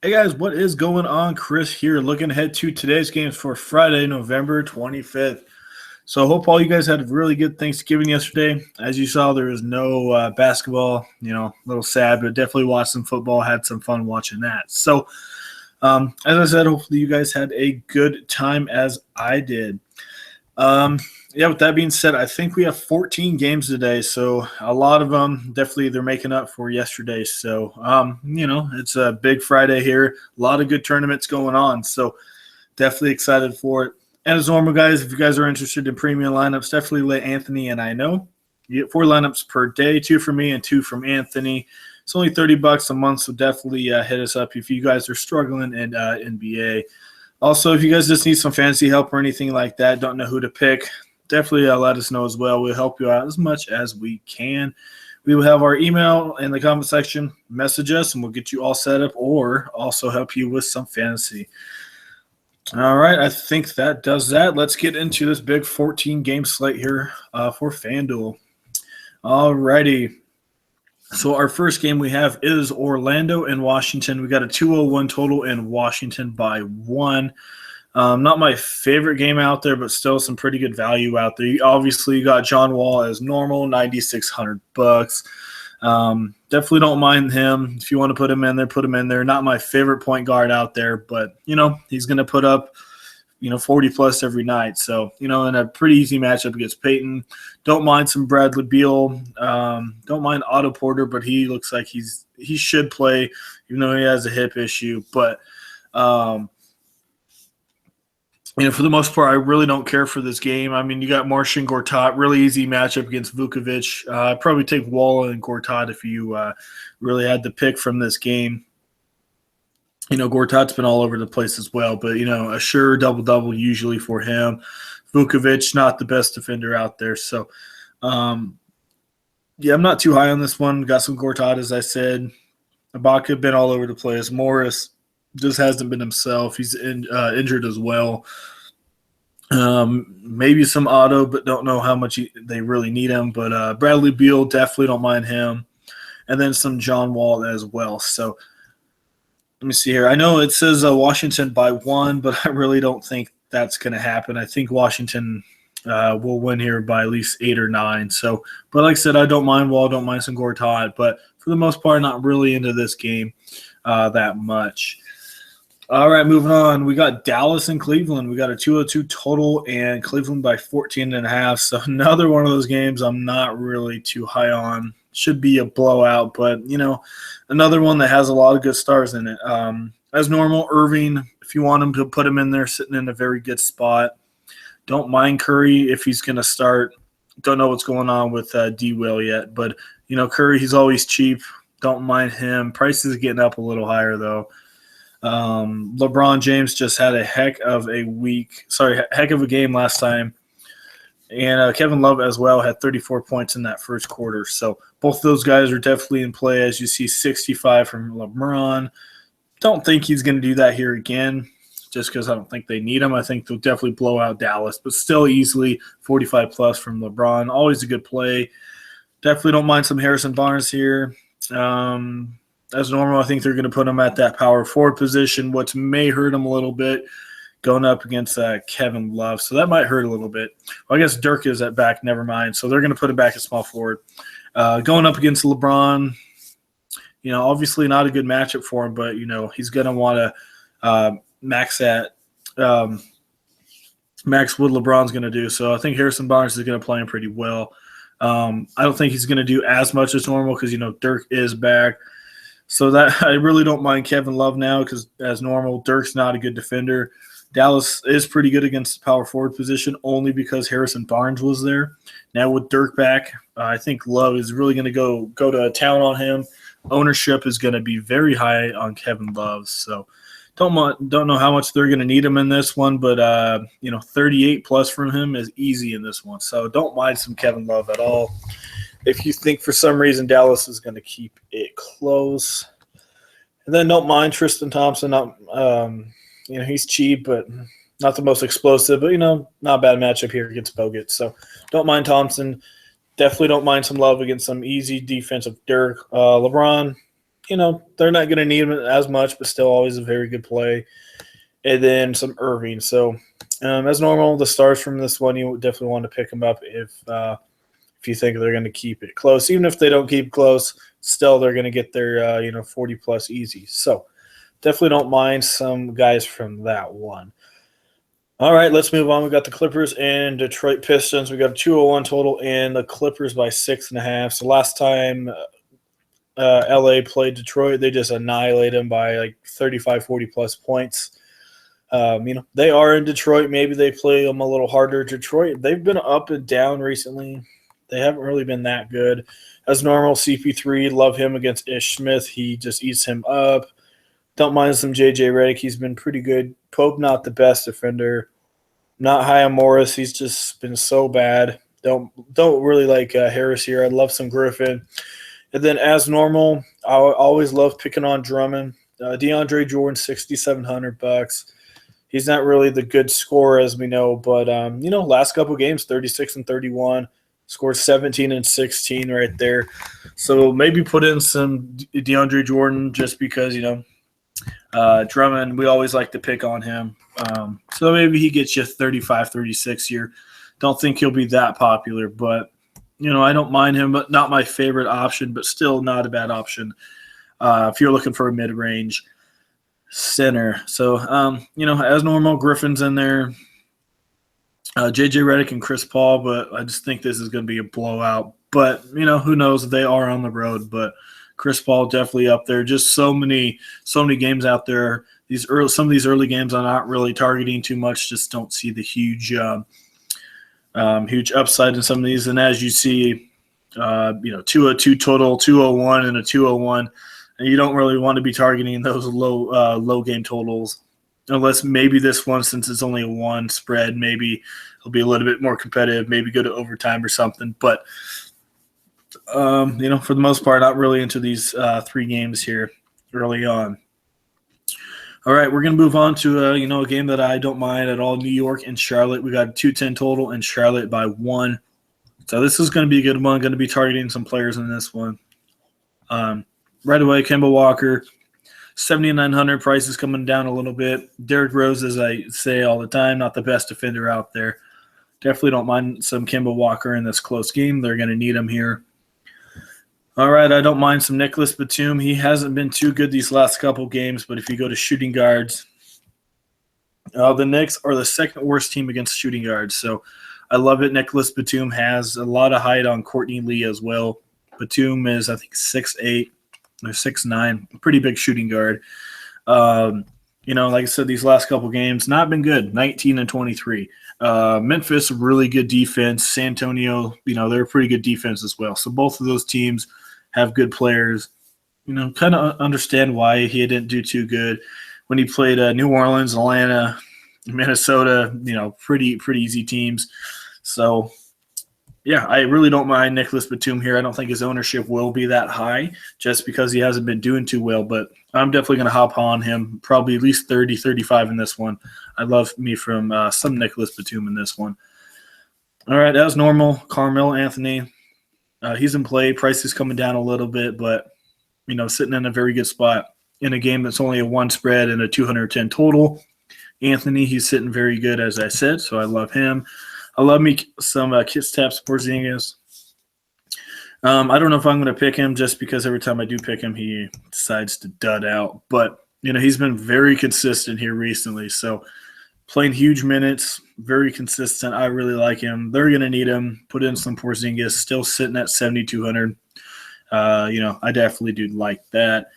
Hey guys, what is going on? Chris here, looking ahead to today's games for Friday, November 25th. So I hope all you guys had a really good Thanksgiving yesterday. As you saw, there was no basketball, a little sad, but definitely watched some football, had some fun watching that. So as I said, hopefully you guys had a good time as I did. Um, yeah, with that being said, I think we have 14 games today, so a lot of them definitely they're making up for yesterday. So, it's a big Friday here, a lot of good tournaments going on, so definitely excited for it. And as normal, guys, if you guys are interested in premium lineups, definitely let Anthony and I know. You get 4 lineups per day, 2 from me and 2 from Anthony. It's only $30 a month, so definitely hit us up if you guys are struggling in NBA. Also, if you guys just need some fantasy help or anything like that, don't know who to pick, definitely let us know as well. We'll help you out as much as we can. We will have our email in the comment section. Message us, and we'll get you all set up or also help you with some fantasy. All right, I think that does that. Let's get into this big 14-game slate here for Fanduel. All righty. So our first game we have is Orlando and Washington. We got a 201 total in Washington by 1. Not my favorite game out there, but still some pretty good value out there. Obviously, you got John Wall as normal, $9,600. Definitely don't mind him. If you want to put him in there, put him in there. Not my favorite point guard out there, but, he's going to put up, 40-plus every night. So, in a pretty easy matchup against Peyton. Don't mind some Bradley Beal. Don't mind Otto Porter, but he looks like he should play, even though he has a hip issue. But, for the most part, I really don't care for this game. I mean, you got Marcin Gortat, really easy matchup against Vukovic. I'd probably take Wall and Gortat if you really had to pick from this game. Gortat's been all over the place as well, but, a sure double-double usually for him. Vukovic, not the best defender out there. So, I'm not too high on this one. Got some Gortat, as I said. Ibaka been all over the place. Morris just hasn't been himself. He's injured as well. Maybe some Otto, but don't know how much they really need him. But Bradley Beal, definitely don't mind him. And then some John Wall as well. So let me see here. I know it says Washington by 1, but I really don't think that's going to happen. I think Washington will win here by at least 8 or 9. So, but like I said, I don't mind Wall, don't mind some Gortat. But for the most part, not really into this game that much. All right, moving on. We got Dallas and Cleveland. We got a 202 total and Cleveland by 14.5. So another one of those games I'm not really too high on. Should be a blowout, but, another one that has a lot of good stars in it. As normal, Irving, if you want him to put him in there, sitting in a very good spot. Don't mind Curry if he's going to start. Don't know what's going on with D-Will yet, but, Curry, he's always cheap. Don't mind him. Price is getting up a little higher, though. LeBron James just had a heck of a game last time. And Kevin Love as well had 34 points in that first quarter. So both those guys are definitely in play. As you see, 65 from LeBron. Don't think he's going to do that here again just because I don't think they need him. I think they'll definitely blow out Dallas, but still easily 45-plus from LeBron. Always a good play. Definitely don't mind some Harrison Barnes here. As normal, I think they're going to put him at that power forward position, which may hurt him a little bit going up against Kevin Love. So that might hurt a little bit. Well, I guess Dirk is at back. Never mind. So they're going to put him back at small forward. Going up against LeBron, obviously not a good matchup for him, but, he's going to want to max what LeBron's going to do. So I think Harrison Barnes is going to play him pretty well. I don't think he's going to do as much as normal because, Dirk is back. So that I really don't mind Kevin Love now because, as normal, Dirk's not a good defender. Dallas is pretty good against the power forward position only because Harrison Barnes was there. Now with Dirk back, I think Love is really going to go to town on him. Ownership is going to be very high on Kevin Love. So don't know how much they're going to need him in this one, but 38-plus from him is easy in this one. So don't mind some Kevin Love at all. If you think for some reason Dallas is going to keep it close. And then don't mind Tristan Thompson. He's cheap, but not the most explosive. But, not a bad matchup here against Bogut. So don't mind Thompson. Definitely don't mind some Love against some easy defensive Dirk. LeBron, they're not going to need him as much, but still always a very good play. And then some Irving. So as normal, the stars from this one, you definitely want to pick them up if you think they're going to keep it close. Even if they don't keep close, still they're going to get their 40 plus easy. So definitely don't mind some guys from that one. All right, let's move on. We got the Clippers and Detroit Pistons. We got a 201 total and the Clippers by 6.5. So last time LA played Detroit, they just annihilated them by like 35, 40 plus points. They are in Detroit. Maybe they play them a little harder. Detroit, they've been up and down recently. They haven't really been that good. As normal, CP3, love him against Ish Smith. He just eats him up. Don't mind some JJ Redick. He's been pretty good. Pope, not the best defender. Not high on Morris. He's just been so bad. Don't really like Harris here. I'd love some Griffin. And then as normal, I always love picking on Drummond. DeAndre Jordan, $6,700. He's not really the good scorer as we know, but last couple games, 36 and 31, scored 17 and 16 right there. So maybe put in some DeAndre Jordan just because Drummond, we always like to pick on him. So maybe he gets you 35, 36 here. Don't think he'll be that popular, but I don't mind him, but not my favorite option, but still not a bad option if you're looking for a mid-range center. So, as normal, Griffin's in there, JJ Redick and Chris Paul, but I just think this is going to be a blowout. But, who knows? They are on the road, but Chris Paul definitely up there. Just so many games out there. Some of these early games I'm not really targeting too much. Just don't see the huge upside in some of these. And as you see, 202 total, 201, and a 201. And you don't really want to be targeting those low game totals, unless maybe this one, since it's only a one spread, maybe it'll be a little bit more competitive. Maybe go to overtime or something. But for the most part, not really into these 3 games here early on. All right, we're going to move on to a game that I don't mind at all. New York and Charlotte. We got 210 total and Charlotte by 1. So this is going to be a good one. Going to be targeting some players in this one. Right away, Kemba Walker, 7,900. Price is coming down a little bit. Derrick Rose, as I say all the time, not the best defender out there. Definitely don't mind some Kemba Walker in this close game. They're going to need him here. All right, I don't mind some Nicholas Batum. He hasn't been too good these last couple games, but if you go to shooting guards, the Knicks are the second worst team against shooting guards. So I love it. Nicholas Batum has a lot of height on Courtney Lee as well. Batum is, I think, 6'8" or 6'9", pretty big shooting guard. Like I said, these last couple games, not been good, 19 and 23. Memphis, really good defense. San Antonio, they're a pretty good defense as well. So both of those teams have good players. Kind of understand why he didn't do too good when he played New Orleans, Atlanta, Minnesota, pretty easy teams. So, yeah, I really don't mind Nicholas Batum here. I don't think his ownership will be that high just because he hasn't been doing too well, but I'm definitely going to hop on him, probably at least 30, 35 in this one. I love me from some Nicholas Batum in this one. All right, as normal, Carmelo Anthony. He's in play. Price is coming down a little bit, but, sitting in a very good spot in a game that's only a 1 spread and a 210 total. Anthony, he's sitting very good, as I said, so I love him. I love me some Kristaps Porzingis. I don't know if I'm going to pick him just because every time I do pick him, he decides to dud out. But, he's been very consistent here recently. So playing huge minutes, very consistent. I really like him. They're going to need him. Put in some Porzingis, still sitting at 7,200. I definitely do like that.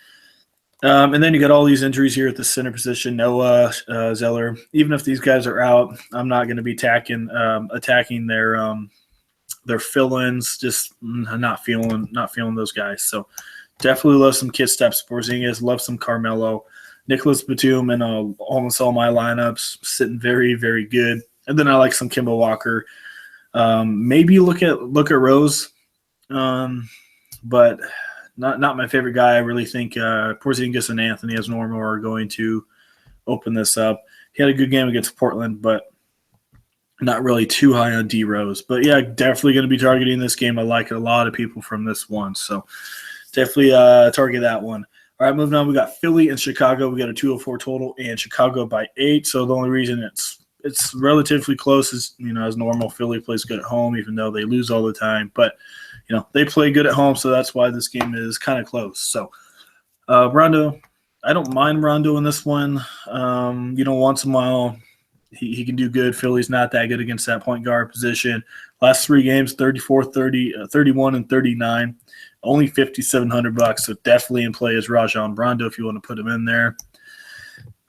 And then you got all these injuries here at the center position. Noah, Zeller. Even if these guys are out, I'm not going to be attacking their fill-ins. Just not feeling those guys. So definitely love some Kristaps Porzingis. Love some Carmelo. Nicholas Batum in almost all my lineups, sitting very, very good. And then I like some Kemba Walker. Maybe look at Rose, but not my favorite guy. I really think Porzingis and Anthony as normal are going to open this up. He had a good game against Portland, but not really too high on D Rose. But yeah, definitely going to be targeting this game. I like a lot of people from this one, so definitely target that one. All right, moving on. We got Philly and Chicago. We got a 204 total, and Chicago by 8. So the only reason it's relatively close is, as normal. Philly plays good at home, even though they lose all the time. But they play good at home, so that's why this game is kind of close. So Rondo, I don't mind Rondo in this one. Once in a while he can do good. Philly's not that good against that point guard position. Last 3 games, 34, 30, 31, and 39. Only $5,700, so definitely in play is Rajon Rondo if you want to put him in there.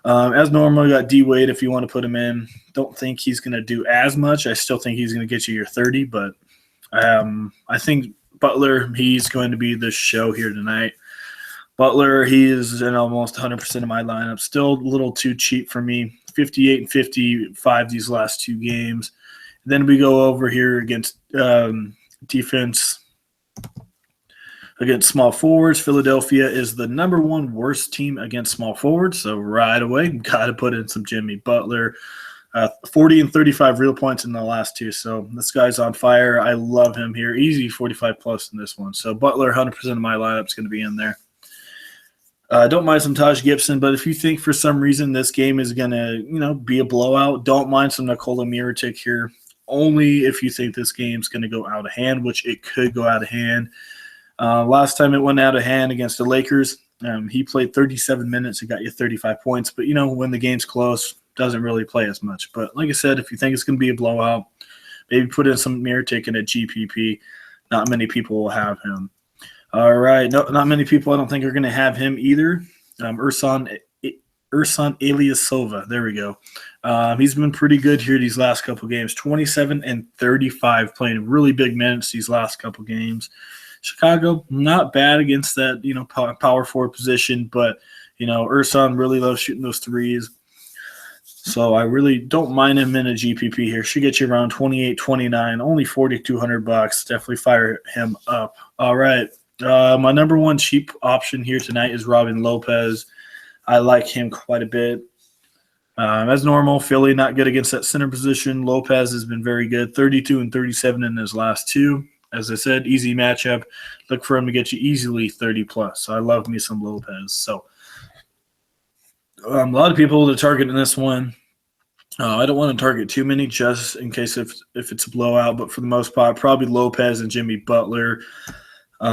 As normal, you got D Wade if you want to put him in. Don't think he's going to do as much. I still think he's going to get you your 30, but I think Butler, he's going to be the show here tonight. Butler, he is in almost 100% of my lineup. Still a little too cheap for me. 58 and 55 these last 2 games. Then we go over here against defense against small forwards. Philadelphia is the number 1 worst team against small forwards. So right away, got to put in some Jimmy Butler. 40 and 35 real points in the last 2. So this guy's on fire. I love him here. Easy 45 plus in this one. So Butler, 100% of my lineup is going to be in there. Don't mind some Taj Gibson, but if you think for some reason this game is going to, be a blowout, don't mind some Nikola Mirotic here. Only if you think this game's going to go out of hand, which it could go out of hand. Last time it went out of hand against the Lakers, he played 37 minutes and got you 35 points. But, when the game's close, doesn't really play as much. But like I said, if you think it's going to be a blowout, maybe put in some Mirotic in a GPP. Not many people will have him. All right. No, not many people I don't think are going to have him either. Ersan Ilyasova. There we go. He's been pretty good here these last couple games. 27 and 35, playing really big minutes these last couple games. Chicago, not bad against that, power forward position, but, Ersan really loves shooting those threes. So I really don't mind him in a GPP here. Should get you around 28, 29, only $4,200. Definitely fire him up. All right. My number 1 cheap option here tonight is Robin Lopez. I like him quite a bit. As normal, Philly not good against that center position. Lopez has been very good, 32 and 37 in his last 2. As I said, easy matchup. Look for him to get you easily 30 plus. So I love me some Lopez. So a lot of people to target in this one. I don't want to target too many just in case if it's a blowout, but for the most part, probably Lopez and Jimmy Butler. Like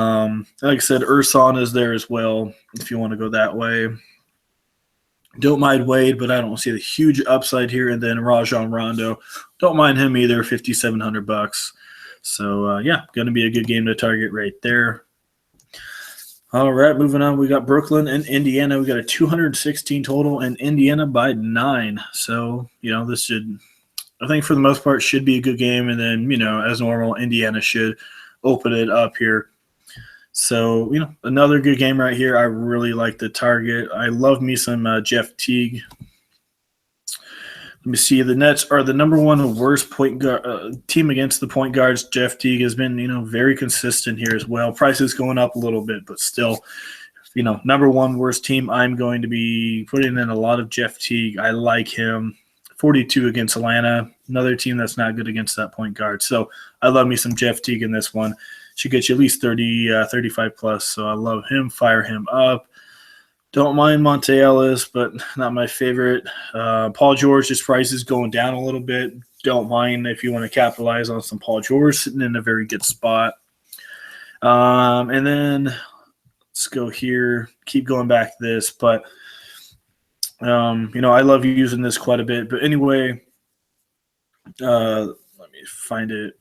I said, Ersan is there as well if you want to go that way. Don't mind Wade, but I don't see the huge upside here. And then Rajon Rondo, don't mind him either, $5,700. So, going to be a good game to target right there. All right, moving on. We got Brooklyn and Indiana. We got a 216 total, and Indiana by 9. So, this should, I think for the most part, should be a good game. And then, as normal, Indiana should open it up here. So, another good game right here. I really like the target. I love me some Jeff Teague. Let me see. The Nets are the number 1 worst point guard team against the point guards. Jeff Teague has been, very consistent here as well. Prices going up a little bit, but still, number 1 worst team. I'm going to be putting in a lot of Jeff Teague. I like him. 42 against Atlanta, another team that's not good against that point guard. So I love me some Jeff Teague in this one. Should get you at least 30, 35 plus. So I love him. Fire him up. Don't mind Monte Ellis, but not my favorite. Paul George, his price is going down a little bit. Don't mind if you want to capitalize on some Paul George, sitting in a very good spot. And then let's go here. Keep going back to this, but I love using this quite a bit. But anyway, let me find it.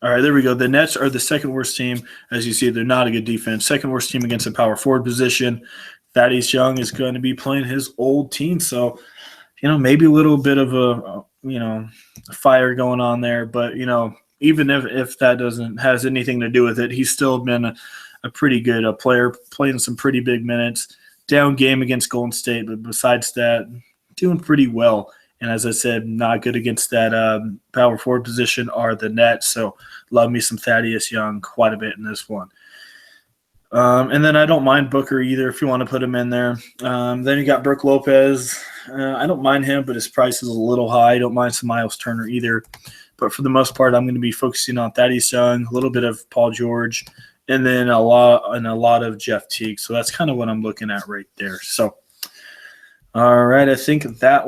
All right, there we go. The Nets are the second worst team. As you see, they're not a good defense. Second worst team against a power forward position. Thaddeus Young is going to be playing his old team. So, maybe a little bit of a fire going on there. But, even if that has anything to do with it, he's still been a pretty good player, playing some pretty big minutes. Down game against Golden State, but besides that, doing pretty well. And as I said, not good against that power forward position are the Nets. So love me some Thaddeus Young quite a bit in this one. And then I don't mind Booker either if you want to put him in there. Then you got Brook Lopez. I don't mind him, but his price is a little high. I don't mind some Miles Turner either. But for the most part, I'm going to be focusing on Thaddeus Young, a little bit of Paul George, and then a lot of Jeff Teague. So that's kind of what I'm looking at right there. So, all right, I think that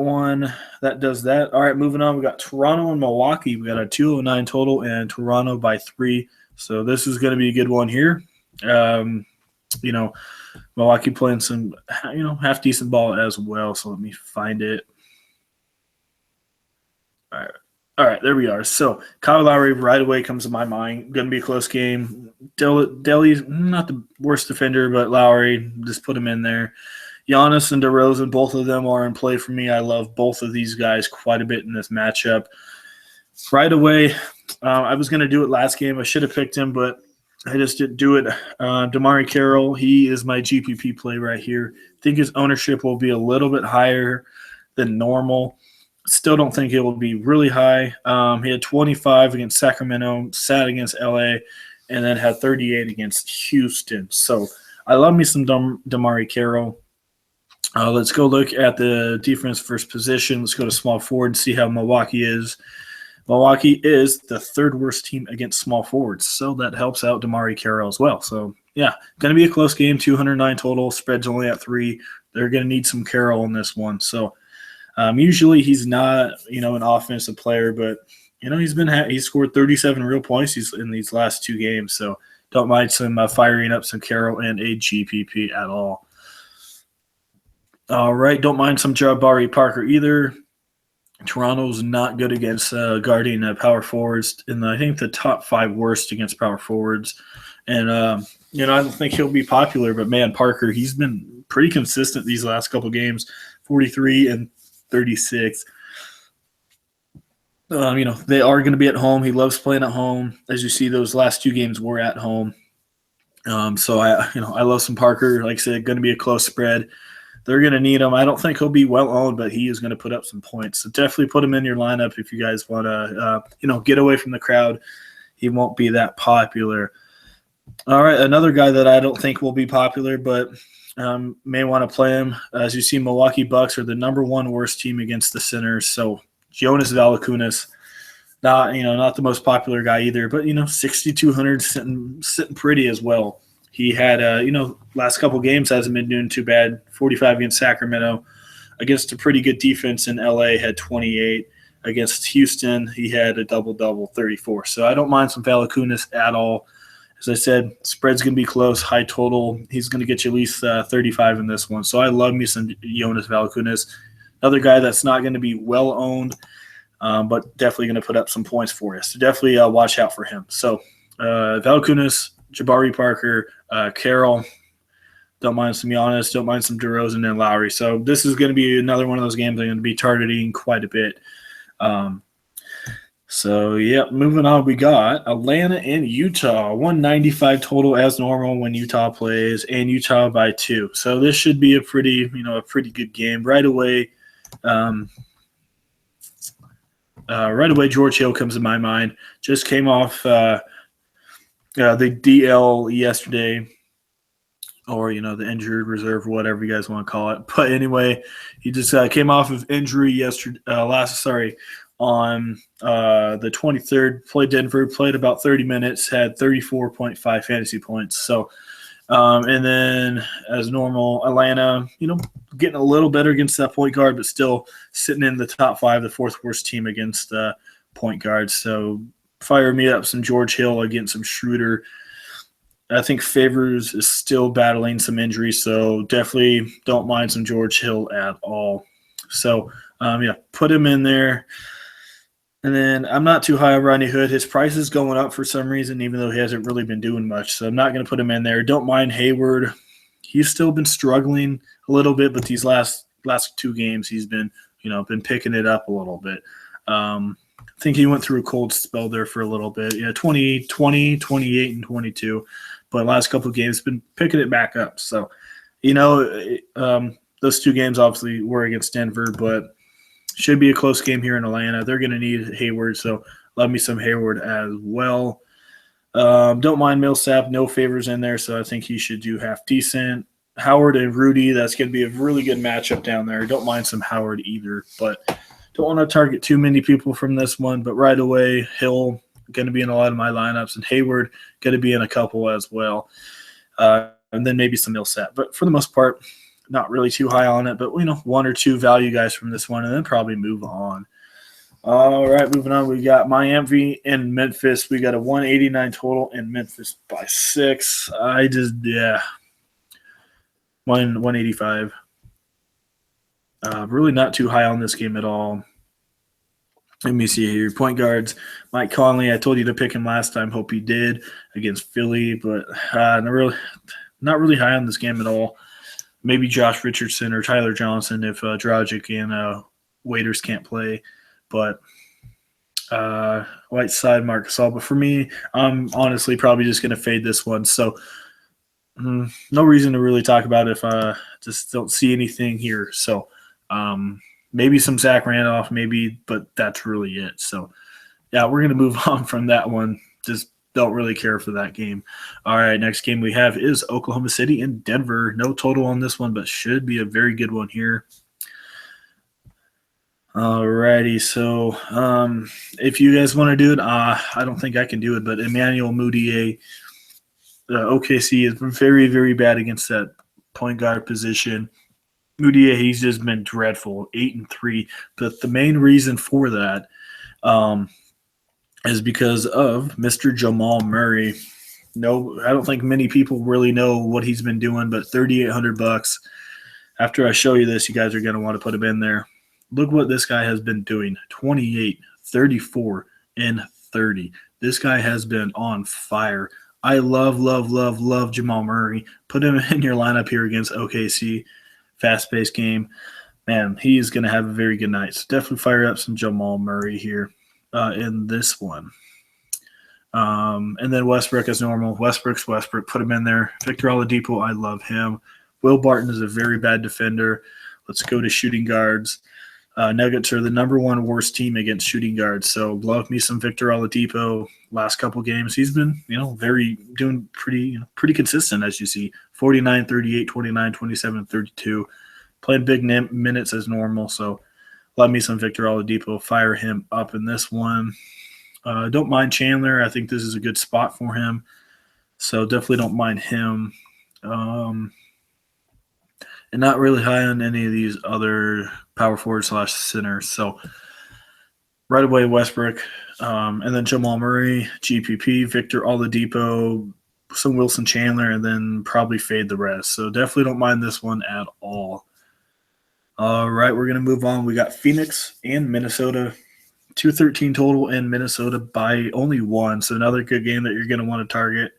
does that. All right, moving on. We got Toronto and Milwaukee. We got a 209 total and Toronto by 3. So this is going to be a good one here. Milwaukee playing some, half decent ball as well. So let me find it. All right, there we are. So Kyle Lowry right away comes to my mind. Going to be a close game. Delly's not the worst defender, but Lowry, just put him in there. Giannis and DeRozan, both of them are in play for me. I love both of these guys quite a bit in this matchup. Right away, I was going to do it last game. I should have picked him, but I just didn't do it. DeMarre Carroll, he is my GPP play right here. I think his ownership will be a little bit higher than normal. Still don't think it will be really high. He had 25 against Sacramento, sat against LA, and then had 38 against Houston. So I love me some DeMarre Carroll. Let's go look at the defense first position. Let's go to small forward and see how Milwaukee is. Milwaukee is the third worst team against small forwards, so that helps out DeMarre Carroll as well. So, yeah, going to be a close game, 209 total. Spread's only at 3. They're going to need some Carroll in this one. So, usually he's not, an offensive player, but, he's scored 37 real points in these last 2 games. So, don't mind some firing up some Carroll and a GPP at all. All right, don't mind some Jabari Parker either. Toronto's not good against guarding power forwards, and I think the top 5 worst against power forwards. And, I don't think he'll be popular, but, man, Parker, he's been pretty consistent these last couple games, 43 and 36. They are going to be at home. He loves playing at home. As you see, those last 2 games were at home. So, I love some Parker. Like I said, going to be a close spread. They're going to need him. I don't think he'll be well owned, but he is going to put up some points. So definitely put him in your lineup if you guys want to, get away from the crowd. He won't be that popular. All right, another guy that I don't think will be popular, but may want to play him. As you see, Milwaukee Bucks are the number 1 worst team against the centers. So Jonas Valanciunas, not the most popular guy either, but 6,200 sitting pretty as well. He had, last couple games hasn't been doing too bad. 45 against Sacramento. Against a pretty good defense in LA, had 28. Against Houston, he had a double-double, 34. So I don't mind some Valanciunas at all. As I said, spread's going to be close, high total. He's going to get you at least 35 in this one. So I love me some Jonas Valanciunas. Another guy that's not going to be well-owned, but definitely going to put up some points for you. So definitely watch out for him. So Valanciunas, Jabari Parker, Carroll, don't mind some Giannis, don't mind some DeRozan and Lowry. So this is going to be another one of those games I'm going to be targeting quite a bit. Moving on, we got Atlanta and Utah, 195 total as normal when Utah plays, and Utah by 2. So this should be a pretty good game. Right away, George Hill comes to my mind. Just came off the DL yesterday, or the injured reserve, whatever you guys want to call it. But anyway, he just came off of injury on the 23rd. Played Denver, played about 30 minutes, had 34.5 fantasy points. So, and then as normal, Atlanta, getting a little better against that point guard, but still sitting in the top 5, the 4th worst team against point guards. So fire me up some George Hill against some Schroeder. I think Favors is still battling some injuries, so definitely don't mind some George Hill at all. So, put him in there. And then I'm not too high on Rodney Hood. His price is going up for some reason, even though he hasn't really been doing much. So I'm not going to put him in there. Don't mind Hayward. He's still been struggling a little bit, but these last 2 games he's been picking it up a little bit. I think he went through a cold spell there for a little bit. 20, 28, and 22. But last couple of games been picking it back up. So, those 2 games obviously were against Denver, but should be a close game here in Atlanta. They're going to need Hayward, so love me some Hayward as well. Don't mind Millsap. No Favors in there, so I think he should do half decent. Howard and Rudy, that's going to be a really good matchup down there. Don't mind some Howard either, but don't want to target too many people from this one. But right away, Hill, going to be in a lot of my lineups, and Hayward going to be in a couple as well. And then maybe some Millsap. But for the most part, not really too high on it, but, one or two value guys from this one, and then probably move on. All right, moving on. We got Miami and Memphis. We got a 189 total in Memphis by 6. 185. Really not too high on this game at all. Let me see here. Point guards, Mike Conley. I told you to pick him last time. Hope you did against Philly, but not really high on this game at all. Maybe Josh Richardson or Tyler Johnson if Dragic and Waiters can't play. But Whiteside, Marc Gasol. But for me, I'm honestly probably just going to fade this one. So no reason to really talk about it if I just don't see anything here. So maybe some Zach Randolph, but that's really it. So, yeah, we're going to move on from that one. Just don't really care for that game. All right, next game we have is Oklahoma City and Denver. No total on this one, but should be a very good one here. Alrighty, so if you guys want to do it, I don't think I can do it, but Emmanuel Mudiay, OKC has been very, very bad against that point guard position. Mudiay, he's just been dreadful, 8-3. But the main reason for that is because of Mr. Jamal Murray. No, I don't think many people really know what he's been doing, but $3,800. After I show you this, you guys are going to want to put him in there. Look what this guy has been doing, 28, 34, and 30. This guy has been on fire. I love Jamal Murray. Put him in your lineup here against OKC. Fast-paced game. Man, he is going to have a very good night. So definitely fire up some Jamal Murray here in this one. And then Westbrook as normal. Westbrook's Westbrook. Put him in there. Victor Oladipo, I love him. Will Barton is a very bad defender. Let's go to shooting guards. Nuggets are the number one worst team against shooting guards. So love me some Victor Oladipo. Last couple games, he's been, doing pretty consistent, as you see. 49, 38, 29, 27, 32. Playing big minutes as normal. So love me some Victor Oladipo. Fire him up in this one. Don't mind Chandler. I think this is a good spot for him. So definitely don't mind him. And not really high on any of these other power forward / centers. So right away, Westbrook, and then Jamal Murray, GPP, Victor Oladipo, some Wilson Chandler, and then probably fade the rest. So definitely don't mind this one at all. All right, we're going to move on. We got Phoenix and Minnesota, 213 total in Minnesota by only 1. So another good game that you're going to want to target.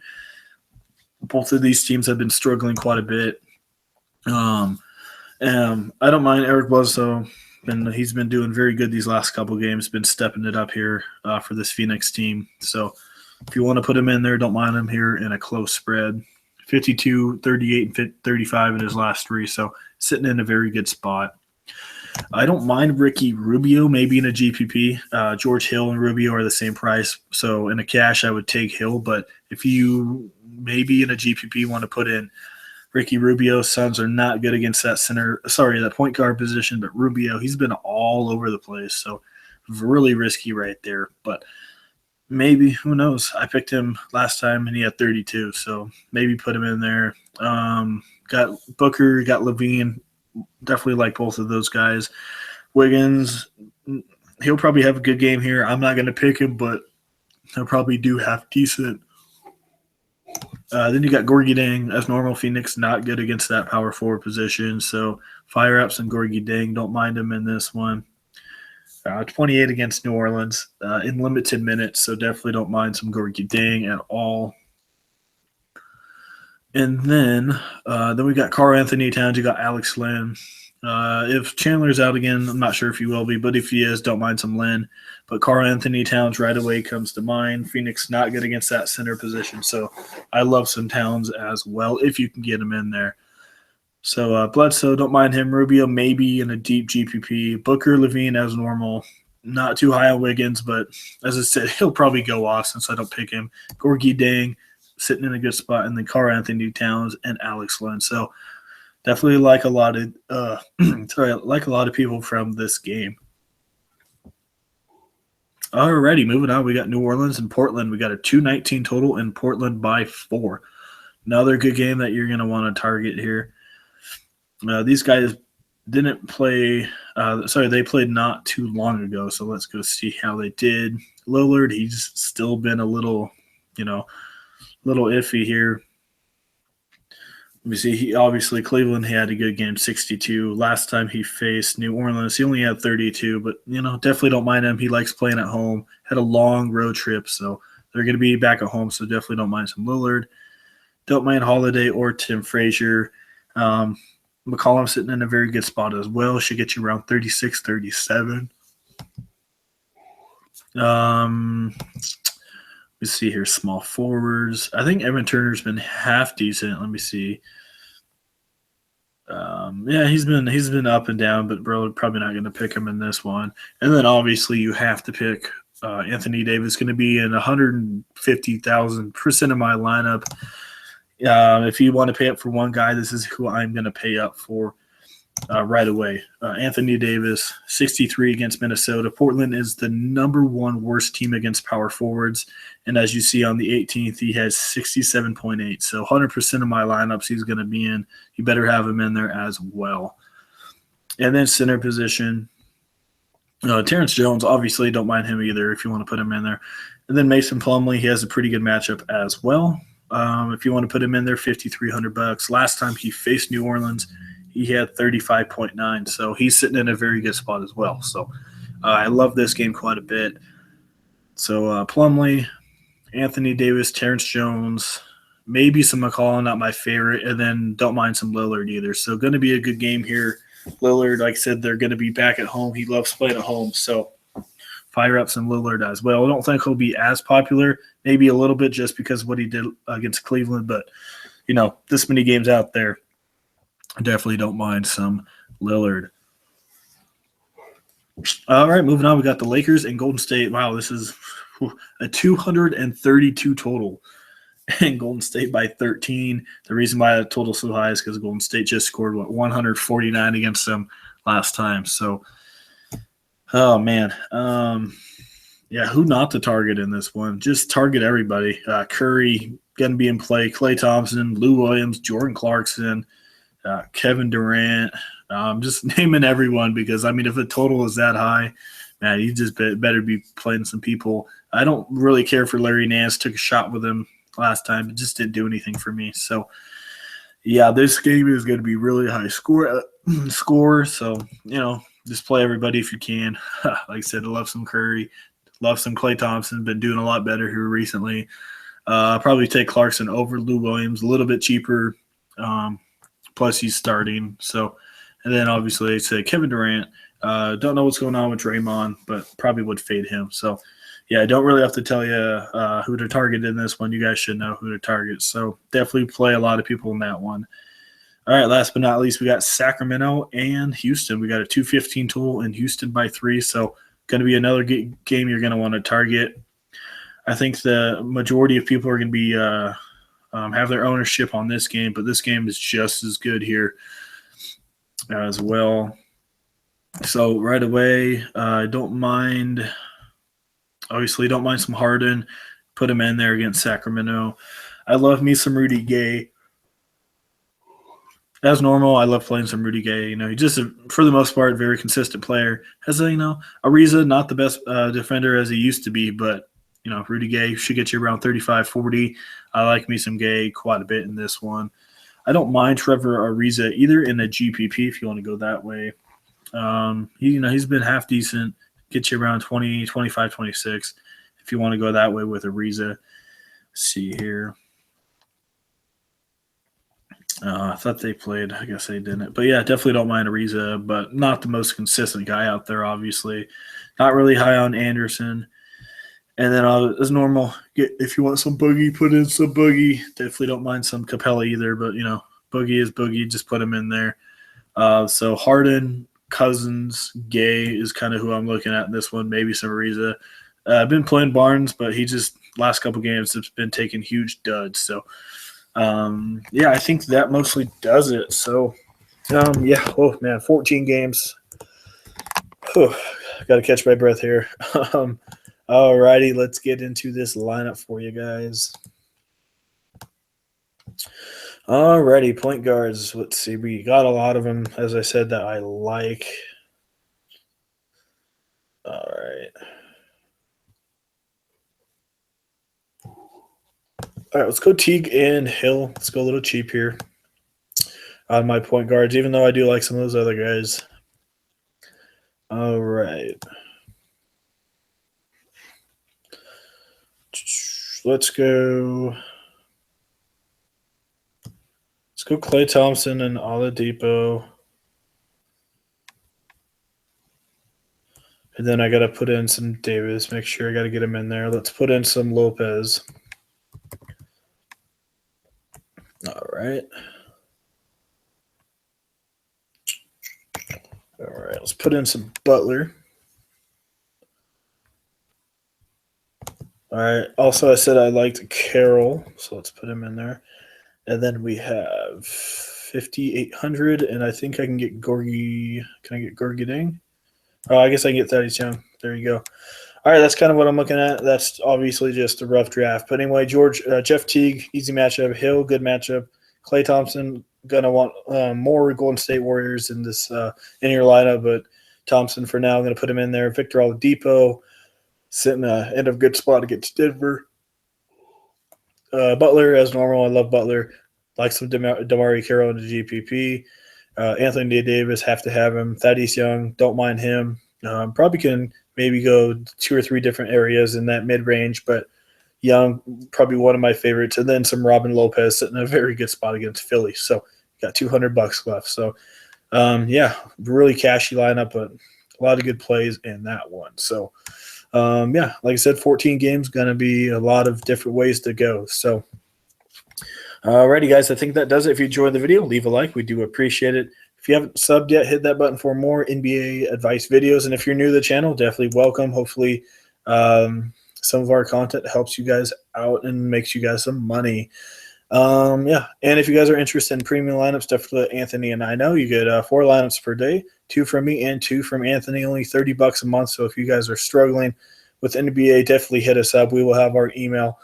Both of these teams have been struggling quite a bit. I don't mind Eric Bledsoe. He's been doing very good these last couple games. Been stepping it up here for this Phoenix team. So if you want to put him in there, don't mind him here in a close spread. 52, 38, and 35 in his last 3. So sitting in a very good spot. I don't mind Ricky Rubio maybe in a GPP. George Hill and Rubio are the same price. So in a cash, I would take Hill. But if you maybe in a GPP want to put in Ricky Rubio, Suns are not good against that point guard position, but Rubio, he's been all over the place. So really risky right there. But maybe, who knows? I picked him last time and he had 32. So maybe put him in there. Got Booker, got Levine. Definitely like both of those guys. Wiggins, he'll probably have a good game here. I'm not going to pick him, but he'll probably do half decent. Then you got Gorgie Dang. As normal, Phoenix not good against that power forward position. So fire up some Gorgie Dang. Don't mind him in this one. 28 against New Orleans in limited minutes. So definitely don't mind some Gorgie Dang at all. And then we got Karl Anthony Towns. You got Alex Len. If Chandler's out again, I'm not sure if he will be, but if he is, don't mind some Len. But Karl Anthony Towns right away comes to mind. Phoenix not good against that center position, so I love some Towns as well if you can get him in there. So Bledsoe, don't mind him. Rubio maybe in a deep GPP. Booker, Levine as normal. Not too high on Wiggins, but as I said, he'll probably go off since I don't pick him. Gorgie Dang sitting in a good spot, and then Karl Anthony Towns and Alex Len. So definitely like a lot of people from this game. Alrighty, moving on. We got New Orleans and Portland. We got a 219 total in Portland by 4. Another good game that you're going to want to target here. These guys didn't play. They played not too long ago. So let's go see how they did. Lillard, he's still been a little iffy here. Let me see. He obviously Cleveland had a good game, 62. Last time he faced New Orleans, he only had 32. But definitely don't mind him. He likes playing at home. Had a long road trip, so they're going to be back at home. So definitely don't mind some Lillard. Don't mind Holiday or Tim Frazier. McCollum sitting in a very good spot as well. Should get you around 36, 37. Let's see here, small forwards. I think Evan Turner's been half decent. Let me see. He's been up and down, but probably not going to pick him in this one. And then obviously you have to pick Anthony Davis. Going to be in 150,000% of my lineup. If you want to pay up for one guy, this is who I'm going to pay up for right away. Anthony Davis, 63 against Minnesota. Portland is the number one worst team against power forwards. And as you see on the 18th, he has 67.8. So 100% of my lineups he's going to be in. You better have him in there as well. And then center position. Terrence Jones, obviously don't mind him either if you want to put him in there. And then Mason Plumlee, he has a pretty good matchup as well. If you want to put him in there, $5,300. Last time he faced New Orleans, he had 35.9, so he's sitting in a very good spot as well. So I love this game quite a bit. So Plumlee, Anthony Davis, Terrence Jones, maybe some McCollum, not my favorite, and then don't mind some Lillard either. So going to be a good game here. Lillard, like I said, they're going to be back at home. He loves playing at home, so fire up some Lillard as well. I don't think he'll be as popular, maybe a little bit just because of what he did against Cleveland, but, this many games out there, I definitely don't mind some Lillard. All right, moving on. We got the Lakers and Golden State. Wow, this is a 232 total. And Golden State by 13. The reason why the total so high is because Golden State just scored, 149 against them last time. So, oh, man. Who not to target in this one? Just target everybody. Curry going to be in play. Klay Thompson, Lou Williams, Jordan Clarkson, Kevin Durant. Just naming everyone because, if the total is that high, man, you just better be playing some people. I don't really care for Larry Nance. Took a shot with him last time. It just didn't do anything for me. So, yeah, this game is going to be really high score. So, just play everybody if you can. Like I said, I love some Curry. Love some Klay Thompson. Been doing a lot better here recently. Probably take Clarkson over Lou Williams. A little bit cheaper. Plus he's starting. So, and then obviously I say Kevin Durant. Don't know what's going on with Draymond, but probably would fade him. So, yeah, I don't really have to tell you who to target in this one. You guys should know who to target. So definitely play a lot of people in that one. All right, last but not least, we got Sacramento and Houston. We got a 215 total in Houston by 3. So going to be another game you're going to want to target. I think the majority of people are going to be have their ownership on this game, but this game is just as good here as well. So right away, don't mind some Harden. Put him in there against Sacramento. I love me some Rudy Gay. As normal, I love playing some Rudy Gay. He's just, for the most part, very consistent player. Has Ariza, not the best defender as he used to be, but, Rudy Gay should get you around 35, 40. I like me some Gay quite a bit in this one. I don't mind Trevor Ariza either in a GPP if you want to go that way. He's been half decent. Get you around 20, 25, 26 if you want to go that way with Ariza. Let's see here. I thought they played. I guess they didn't. But, yeah, definitely don't mind Ariza, but not the most consistent guy out there, obviously. Not really high on Anderson. And then as normal, if you want some Boogie, put in some Boogie. Definitely don't mind some Capella either, but, Boogie is Boogie. Just put him in there. So Harden, Cousins, Gay is kind of who I'm looking at in this one. Maybe some Ariza. I've been playing Barnes, but he just last couple games has been taking huge duds. So, I think that mostly does it. So, 14 games. Got to catch my breath here. Alrighty, let's get into this lineup for you guys. Alrighty, point guards. Let's see. We got a lot of them, as I said, that I like. All right. All right, let's go Teague and Hill. Let's go a little cheap here on my point guards, even though I do like some of those other guys. All right. Let's go Klay Thompson and Oladipo. And then I got to put in some Davis. Make sure I got to get him in there. Let's put in some Lopez. All right. All right. Let's put in some Butler. All right. Also, I said I liked Carroll, so let's put him in there. And then we have 5,800, and I think I can get Gorgie. Can I get Gorgie Ding? Oh, I guess I can get Thaddeus Young. There you go. All right, that's kind of what I'm looking at. That's obviously just a rough draft. But anyway, Jeff Teague, easy matchup. Hill, good matchup. Klay Thompson, going to want more Golden State Warriors in this in your lineup, but Thompson for now, I'm going to put him in there. Victor Oladipo, sitting in a good spot against Denver. Butler, as normal. I love Butler. Like some Damari Carroll in the GPP. Anthony Davis, have to have him. Thaddeus Young, don't mind him. Probably can maybe go 2 or 3 different areas in that mid-range, but Young, probably one of my favorites. And then some Robin Lopez sitting in a very good spot against Philly. So got $200 left. So, really cashy lineup, but a lot of good plays in that one. So, like I said, 14 games, going to be a lot of different ways to go. So, alrighty, guys, I think that does it. If you enjoyed the video, leave a like. We do appreciate it. If you haven't subbed yet, hit that button for more NBA advice videos. And if you're new to the channel, definitely welcome. Hopefully, some of our content helps you guys out and makes you guys some money. And if you guys are interested in premium lineups, definitely let Anthony and I know. You get 4 lineups per day, 2 from me and 2 from Anthony, only $30 a month. So if you guys are struggling with NBA, definitely hit us up. We will have our email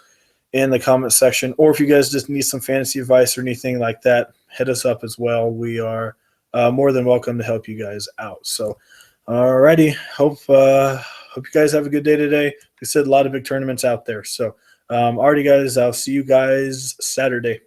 in the comment section. Or if you guys just need some fantasy advice or anything like that, hit us up as well. We are more than welcome to help you guys out. So, alrighty, hope you guys have a good day today. Like I said, a lot of big tournaments out there. So, alrighty, guys, I'll see you guys Saturday.